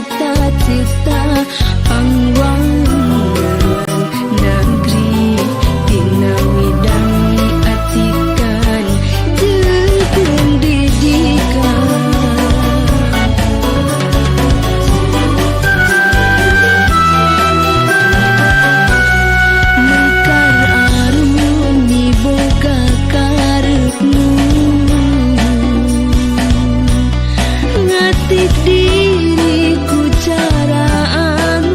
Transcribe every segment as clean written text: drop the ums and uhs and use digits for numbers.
cita-cita pangwangan negeri dinawidang atikan jeung pendidikan. Mekar arum miboga karepnu ngatik diriku caraan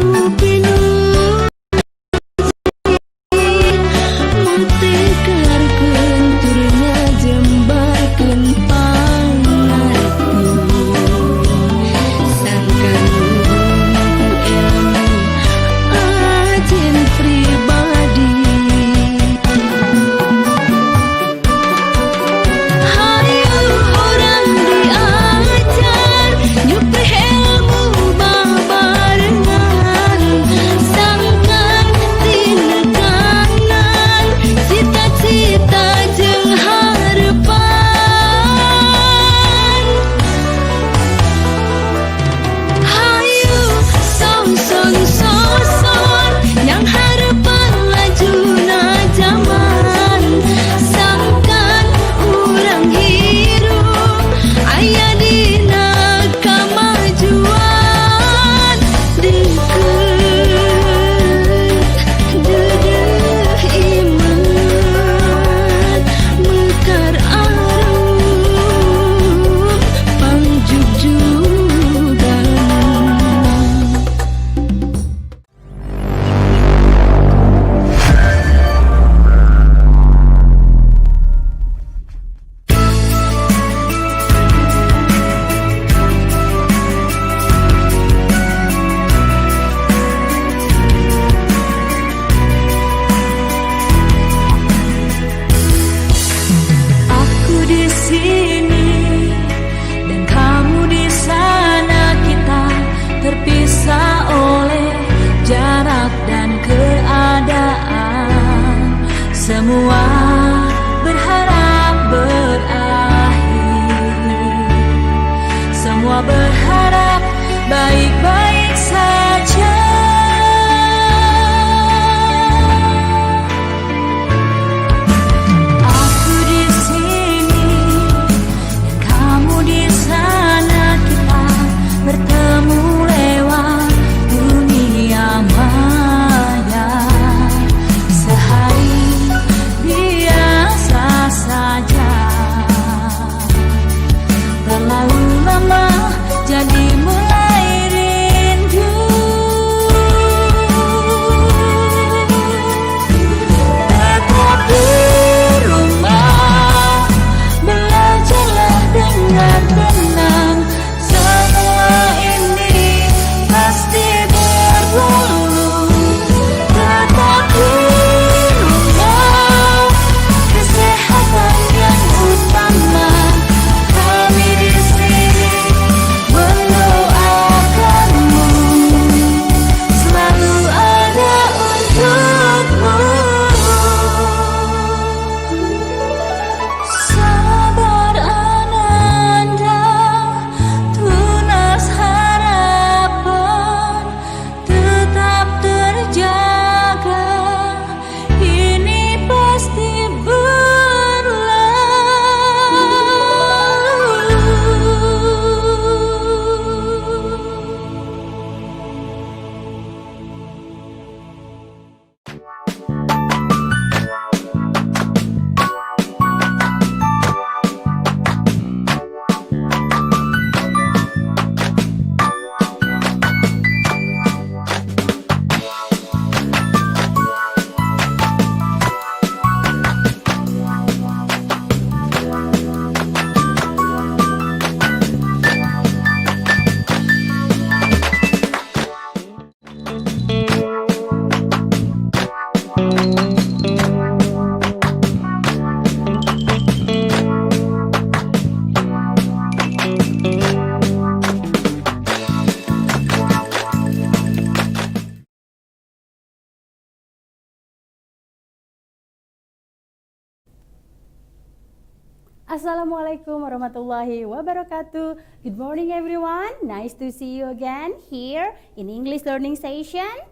Assalamualaikum warahmatullahi wabarakatuh. Good morning everyone. Nice to see you again here in English learning session.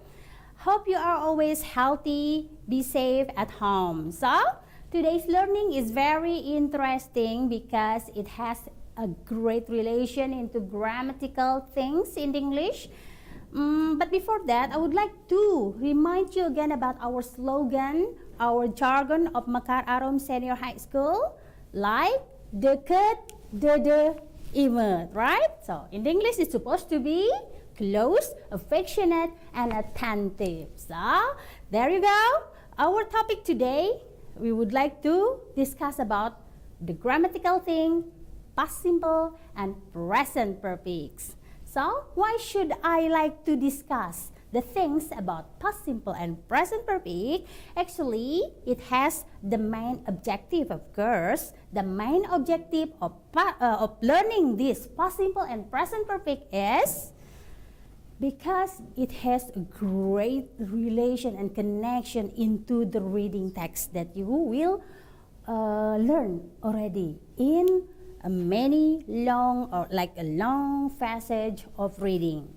Hope you are always healthy, be safe at home. So, today's learning is very interesting because it has a great relation into grammatical things in English. But before that, I would like to remind you again about our slogan, our jargon of Mekar Arum Senior High School. Like, dekat, dede, imut, right? So, in English, it's supposed to be close, affectionate, and attentive. So, there you go. Our topic today, we would like to discuss about the grammatical thing, past simple, and present perfects. So, why should I like to discuss the things about past simple and present perfect? Actually, it has the main objective, of course. The main objective of learning this past simple and present perfect is because it has a great relation and connection into the reading text that you will learn already in many long or like a long passage of reading.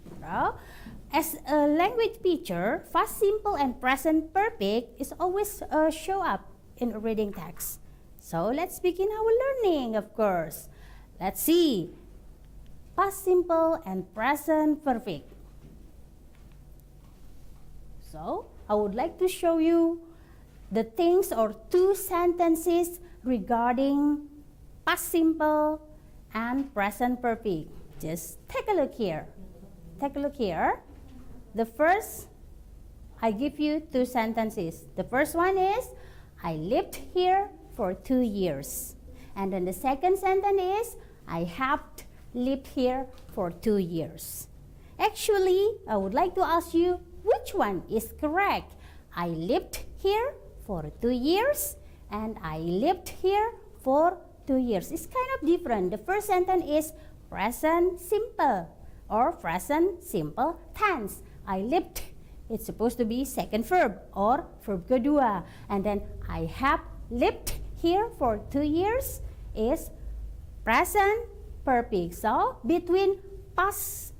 As a language teacher, past simple and present perfect is always show up in a reading text. So let's begin our learning, of course. Let's see past simple and present perfect. So I would like to show you the things or two sentences regarding past simple and present perfect. Just take a look here. Take a look here. The first, I give you two sentences. The first one is, I lived here for 2 years. And then the second sentence is, I have lived here for 2 years. Actually, I would like to ask you, which one is correct? I lived here for 2 years and I lived here for 2 years. It's kind of different. The first sentence is present simple or present simple tense. I lived, it's supposed to be second verb or verb kedua. And then I have lived here for 2 years is present perfect. So between past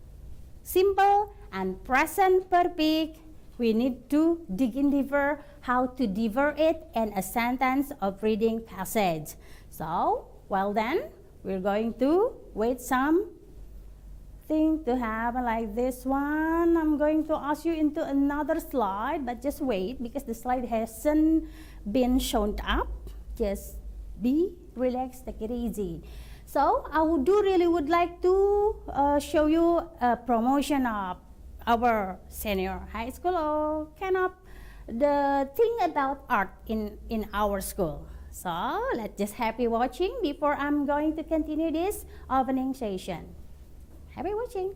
simple and present perfect, we need to dig in deeper how to divert it in a sentence of reading passage. So, well then, we're going to wait some thing to have like this one. I'm going to ask you into another slide, but just wait because the slide hasn't been shown up. Just be relaxed, take it easy. So I would like to show you a promotion of our senior high school or kind of the thing about art in our school. So let's just happy watching before I'm going to continue this opening session. Happy watching.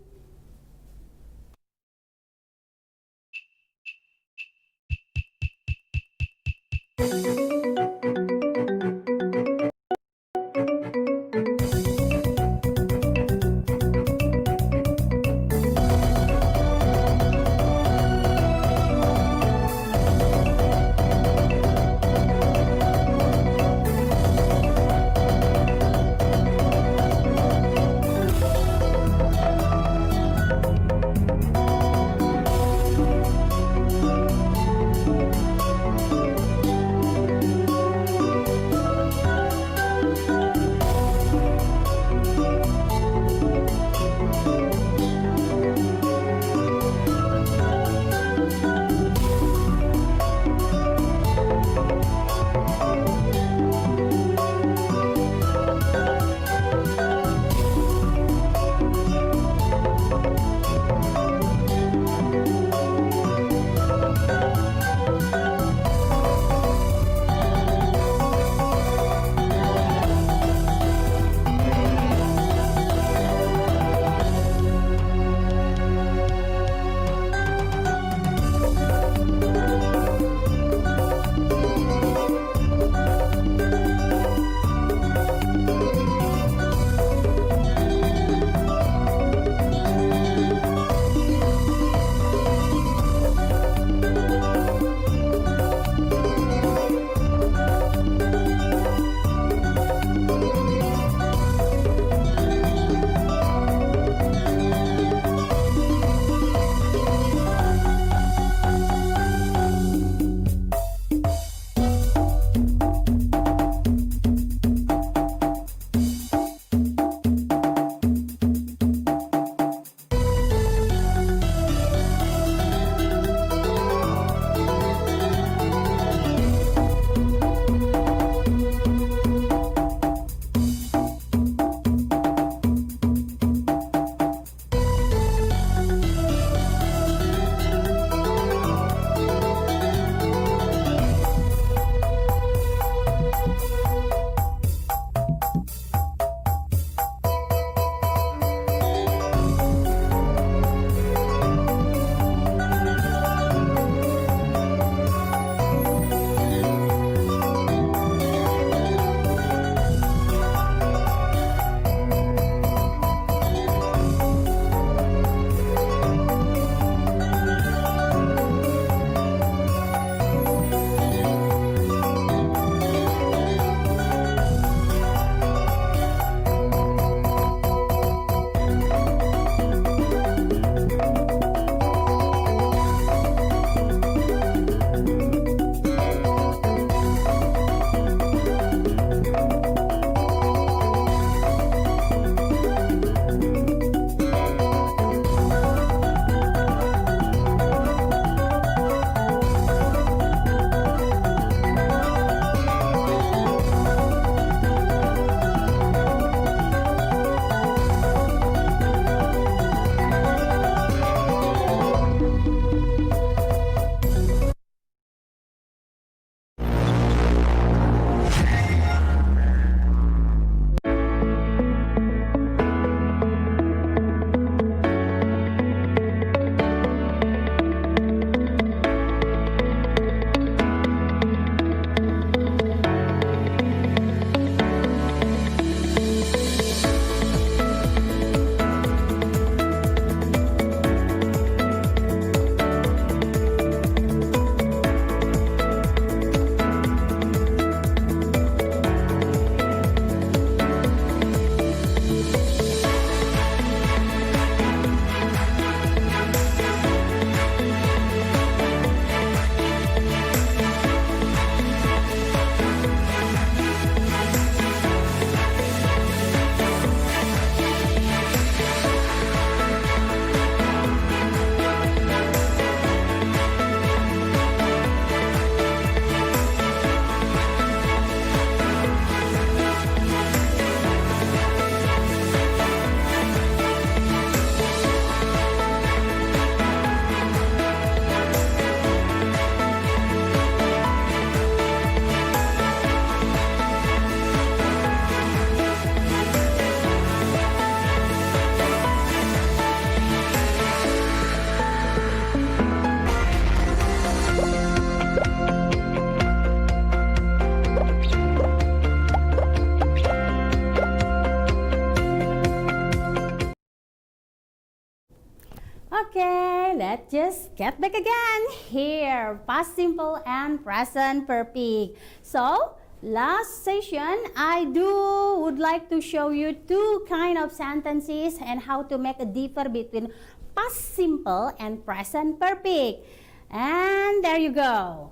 Okay, let's just get back again. Here, past simple and present perfect. So, last session, would like to show you two kind of sentences and how to make a differ between past simple and present perfect. And there you go.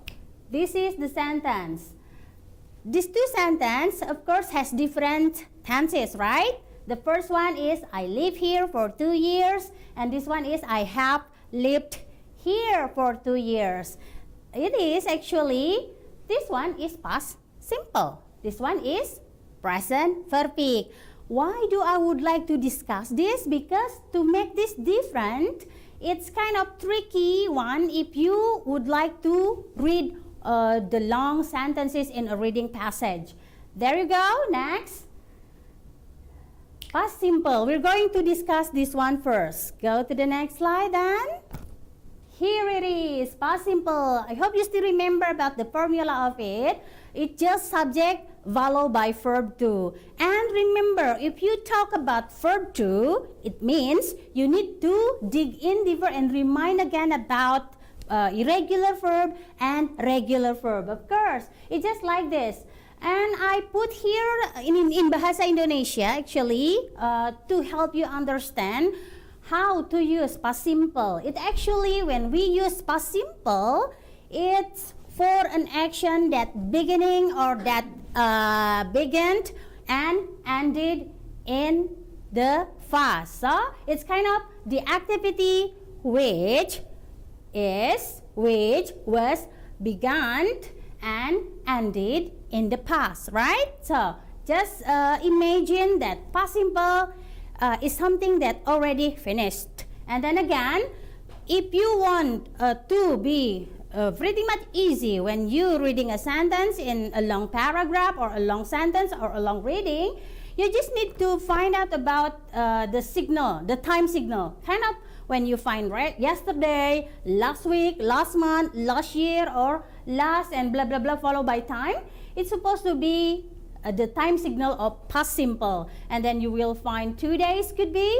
This is the sentence. These two sentences, of course, has different tenses, right? The first one is I live here for 2 years, and this one is I have lived here for 2 years. It is actually, this one is past simple. This one is present perfect. Why do I would like to discuss this? Because to make this different, it's kind of tricky one if you would like to read the long sentences in a reading passage. There you go. Next. Past simple. We're going to discuss this one first. Go to the next slide then. Here it is. Past simple. I hope you still remember about the formula of it. It's just subject followed by verb to. And remember, if you talk about verb to, it means you need to dig in deeper and remind again about irregular verb and regular verb. Of course, it's just like this. And I put here in Bahasa Indonesia actually to help you understand how to use past simple. It actually, when we use past simple, it's for an action that beginning or that began and ended in the past. So it's kind of the activity which was begun and ended in the past, right? So just imagine that past simple is something that already finished. And then again, if you want to be pretty much easy when you reading a sentence in a long paragraph or a long sentence or a long reading, you just need to find out about the signal, the time signal. Kind of when you find right yesterday, last week, last month, last year, or last and blah blah blah followed by time, it's supposed to be the time signal of past simple. And then you will find 2 days could be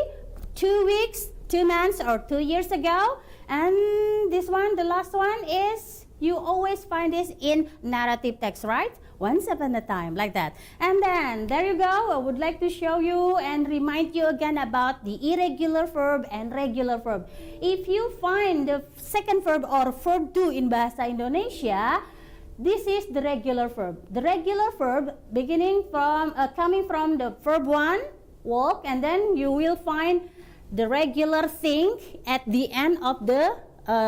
2 weeks, 2 months, or 2 years ago. And this one, the last one, is you always find this in narrative text, right? Once upon a time, like that. And then there you go. I would like to show you and remind you again about the irregular verb and regular verb. If you find the second verb or verb to in Bahasa Indonesia, this is the regular verb. The regular verb beginning from coming from the verb 1, walk, and then you will find the regular thing at the end of the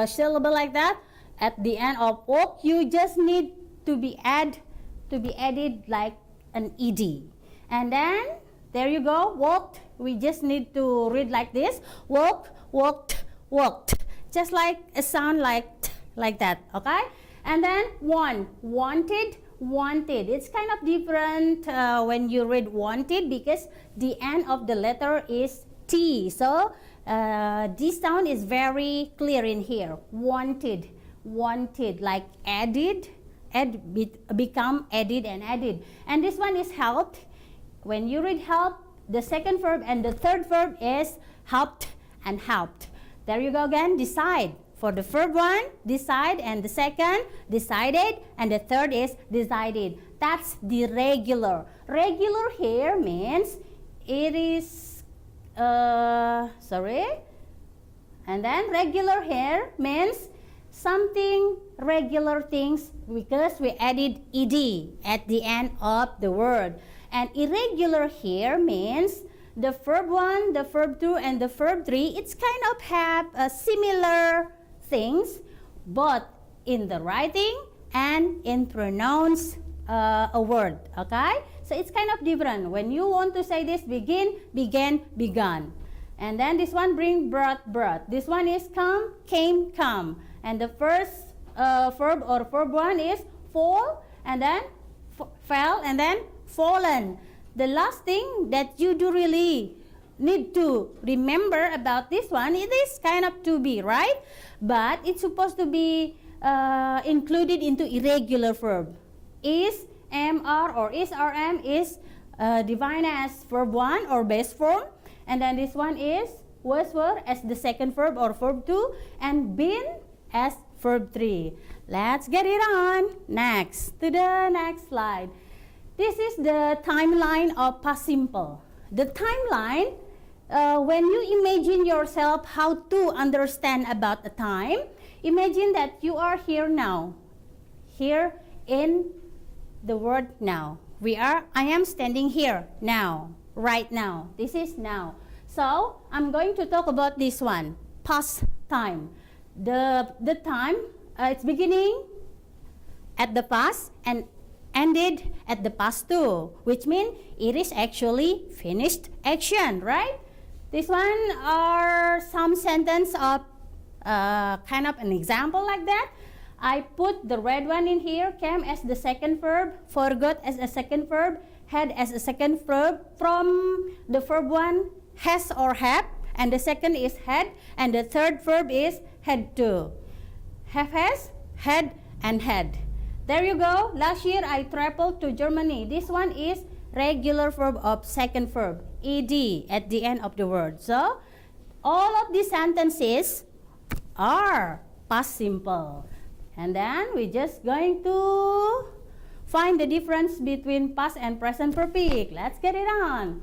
syllable, like that. At the end of walk, you just need to be added like an ed. And then there you go, walked. We just need to read like this: walk, walked, walked. Just like a sound like that, okay? And then wanted, wanted. It's kind of different when you read wanted because the end of the letter is T. So this sound is very clear in here. Wanted, wanted, like added, become added and added. And this one is helped. When you read help, the second verb and the third verb is helped and helped. There you go again, decide. For the verb 1, decide, and the second, decided, and the third is decided. That's the regular. Regular here means it is, and then regular here means something regular things because we added ed at the end of the word. And irregular here means the verb 1, the verb 2, and the verb 3, it's kind of have similar things, both in the writing and in pronounce a word, okay? So it's kind of different. When you want to say this, begin, began, begun. And then this one bring, brought, brought. This one is come, came, come. And the first verb or verb 1 is fall, and then fell, and then fallen. The last thing that you do really need to remember about this one, it is kind of to be, right? But it's supposed to be included into irregular verb. Is, mr, or is, rm is defined as verb 1 or base form. And then this one is was were as the second verb or verb 2, and been as verb 3. Let's get it on. Next, to the next slide. This is the timeline of past simple. The timeline, when you imagine yourself how to understand about a time, imagine that you are here now. Here in the word now. I am standing here now, right now. This is now. So, I'm going to talk about this one, past time. The time, it's beginning at the past and ended at the past too, which means it is actually finished action, right? This one are some sentence of kind of an example like that. I put the red one in here, came as the second verb, forgot as a second verb, had as a second verb. From the verb one, has or have, and the second is had, and the third verb is had to. Have has, had, and had. There you go. Last year I traveled to Germany. This one is regular verb of second verb, ed at the end of the word. So, all of these sentences are past simple. And then we're just going to find the difference between past and present perfect. Let's get it on.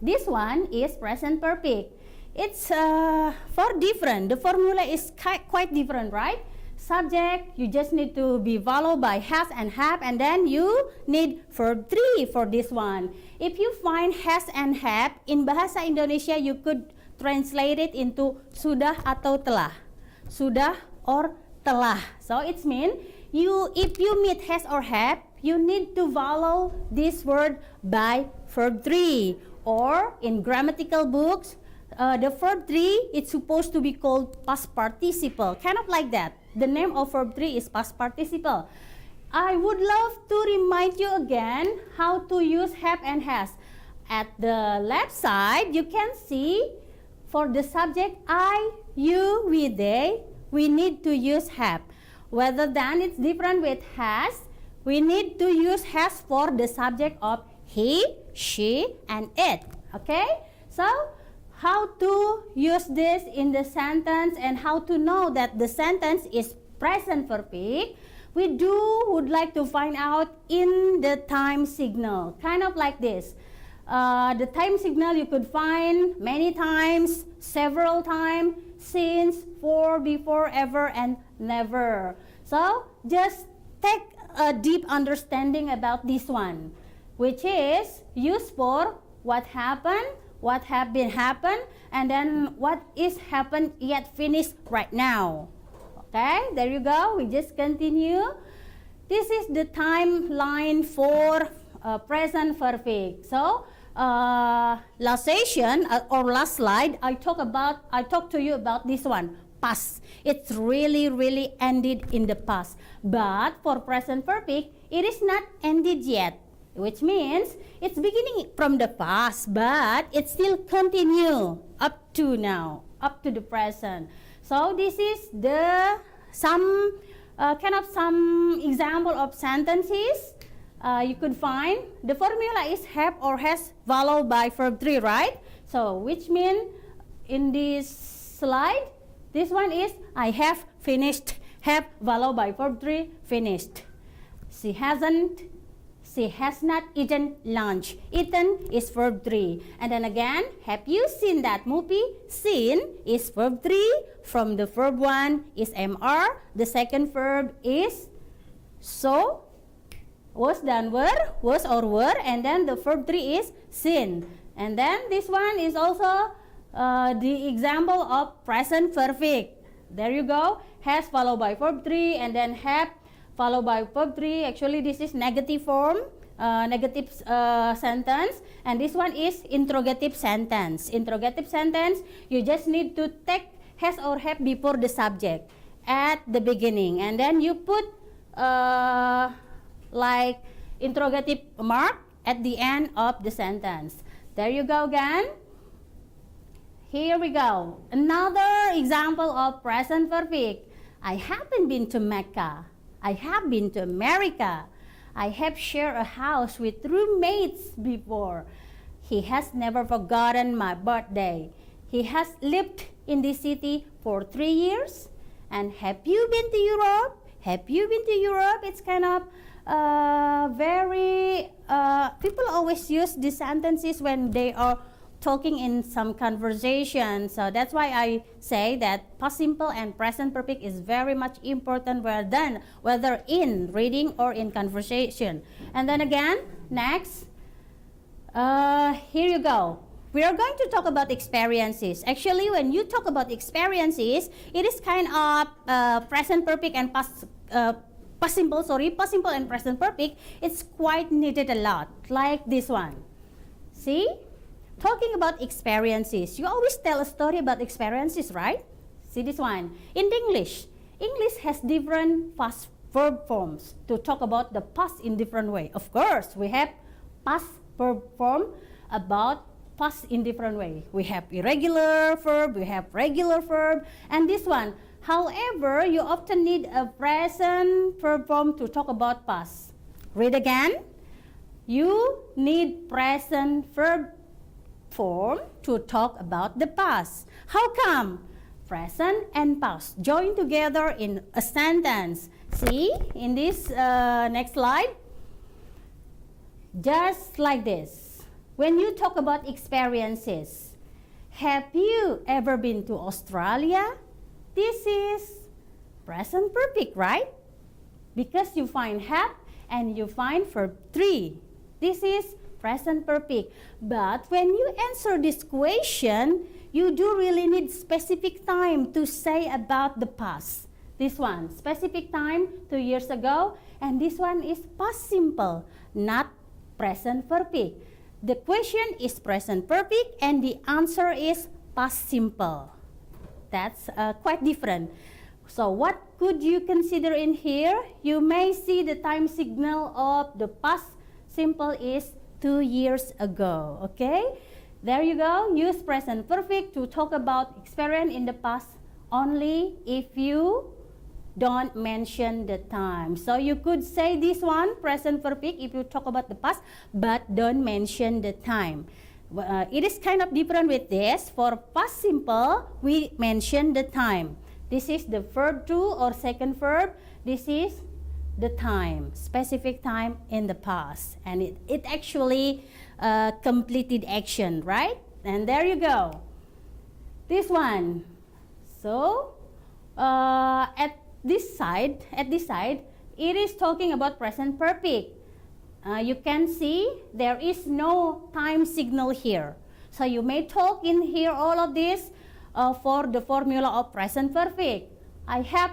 This one is present perfect. It's for different. The formula is quite different, right? Subject, you just need to be followed by has and have, and then you need verb 3 for this one. If you find has and have, in Bahasa Indonesia, you could translate it into sudah atau telah. Sudah or telah. So it means if you meet has or have, you need to follow this word by verb 3. Or in grammatical books, the verb 3 it's supposed to be called past participle, kind of like that. The name of verb 3 is past participle. I would love to remind you again how to use have and has. At the left side, you can see for the subject I, you, we, they, we need to use have. Whether than it's different with has, we need to use has for the subject of he, she, and it. Okay? So, how to use this in the sentence and how to know that the sentence is present perfect, we would like to find out in the time signal. Kind of like this. The time signal you could find many times, several times, since, for, before, ever, and never. So, just take a deep understanding about this one, which is used for what happened, what have been happened, and then what is happened yet finished right now. Okay, there you go. We just continue. This is the timeline for present perfect. So, last session or last slide, I talked to you about this one, past. It's really ended in the past. But for present perfect, it is not ended yet, which means it's beginning from the past, but it still continue up to now, up to the present. So this is some example of sentences you could find. The formula is have or has followed by verb 3, right? So which means in this slide, this one is I have finished, have followed by verb 3, finished. She has not eaten lunch. Eaten is verb 3. And then again, have you seen that movie? Seen is verb 3. From the verb 1 is MR. The second verb is so. Was done were, was or were. And then the verb 3 is seen. And then this one is also the example of present perfect. There you go. Has followed by verb 3 and then have followed by verb 3. Actually, this is negative form, negative sentence. And this one is interrogative sentence. Interrogative sentence, you just need to take has or have before the subject at the beginning. And then you put like interrogative mark at the end of the sentence. There you go again. Here we go. Another example of present perfect. I haven't been to Mecca. I have been to America. I have shared a house with roommates before. He has never forgotten my birthday. He has lived in this city for 3 years. And have you been to Europe? Have you been to Europe? It's kind of people always use these sentences when they are talking in some conversation. So that's why I say that past simple and present perfect is very much important whether in reading or in conversation. And then again, next, here you go. We are going to talk about experiences. Actually, when you talk about experiences, it is kind of present perfect and past simple and present perfect. It's quite needed a lot, like this one. See? Talking about experiences. You always tell a story about experiences, right? See this one. In English has different past verb forms to talk about the past in different way. Of course, we have past verb form about past in different way. We have irregular verb, we have regular verb, and this one. However, you often need a present verb form to talk about past. Read again. You need present verb form to talk about the past. How come? Present and past join together in a sentence. See in this next slide. Just like this. When you talk about experiences, have you ever been to Australia? This is present perfect, right? Because you find have and you find verb 3. This is present perfect. But when you answer this question, you do really need specific time to say about the past. This one, specific time 2 years ago, and this one is past simple, not present perfect. The question is present perfect and the answer is past simple. That's quite different. So what could you consider in here? You may see the time signal of the past simple is 2 years ago. Okay? There you go. Use present perfect to talk about experience in the past only if you don't mention the time. So you could say this one, present perfect, if you talk about the past, but don't mention the time. It is kind of different with this. For past simple, we mention the time. This is the verb 2 or second verb. This is the time, specific time in the past. And it actually completed action, right? And there you go. This one. So, at this side, it is talking about present perfect. You can see there is no time signal here. So you may talk in here all of this for the formula of present perfect. I have,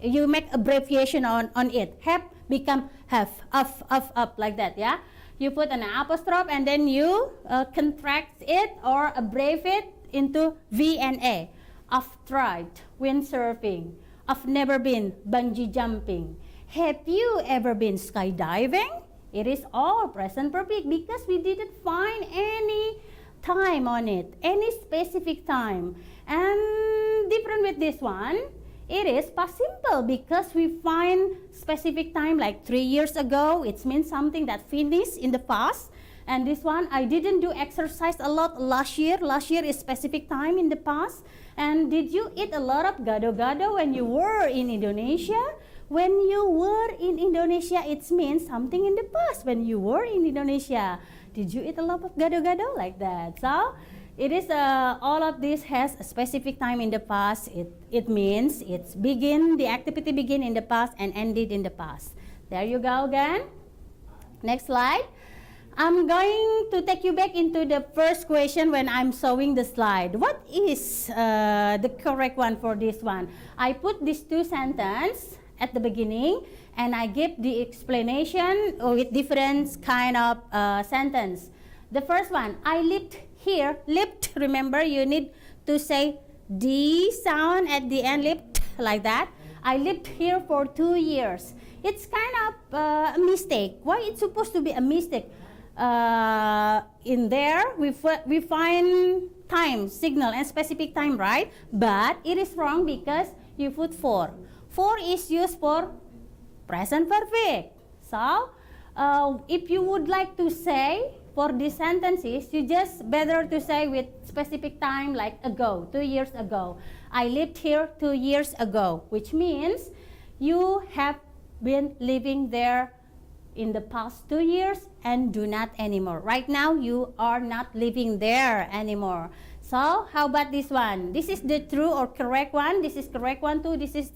you make abbreviation on it. Have become have, up, like that, yeah? You put an apostrophe and then you contract it or abbreviate it into V and A. I've tried windsurfing. I've never been bungee jumping. Have you ever been skydiving? It is all present perfect because we didn't find any time on it, any specific time. And different with this one, it is past simple because we find specific time like 3 years ago. It means something that finished in the past. And this one, I didn't do exercise a lot last year. Last year is specific time in the past. And did you eat a lot of gado-gado when you were in Indonesia? When you were in Indonesia, it means something in the past. When you were in Indonesia, did you eat a lot of gado-gado? Like that. So, it is all of this has a specific time in the past. It means the activity begin in the past and ended in the past. There you go again. Next slide. I'm going to take you back into the first question when I'm showing the slide. What is the correct one for this one? I put these two sentences at the beginning and I give the explanation with different kind of sentence. The first one, I lived here. Lived, remember you need to say D sound at the end, lived, like that. I lived here for 2 years. It's kind of a mistake. Why it's supposed to be a mistake? In there, we find time, signal, and specific time, right? But it is wrong because you put 4. 4 is used for present perfect. So, if you would like to say for these sentences, you just better to say with specific time like ago, 2 years ago. I lived here 2 years ago, which means you have been living there in the past 2 years and do not anymore. Right now, you are not living there anymore. So, how about this one? This is the true or correct one. This is correct one too. This is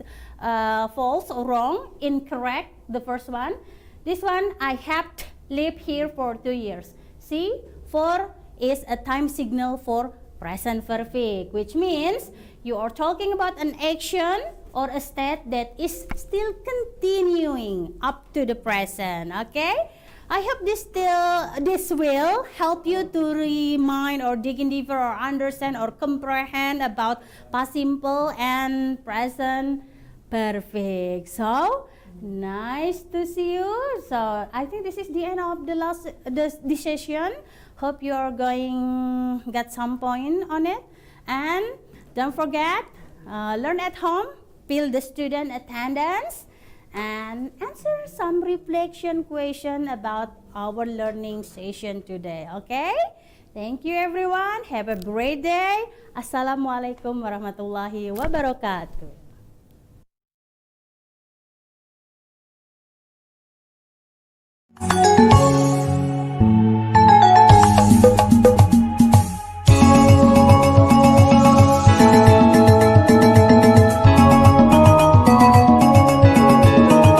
false or wrong, incorrect, the first one. This one, I have lived here for 2 years. See, for is a time signal for present perfect, which means you are talking about an action or a state that is still continuing up to the present, okay? I hope this will help you to remind or dig in deeper or understand or comprehend about past simple and present perfect. So, nice to see you. So, I think this is the end of the session. Hope you are going get some point on it. And don't forget, learn at home, fill the student attendance, and answer some reflection question about our learning session today, okay? Thank you everyone. Have a great day. Assalamualaikum warahmatullahi wabarakatuh.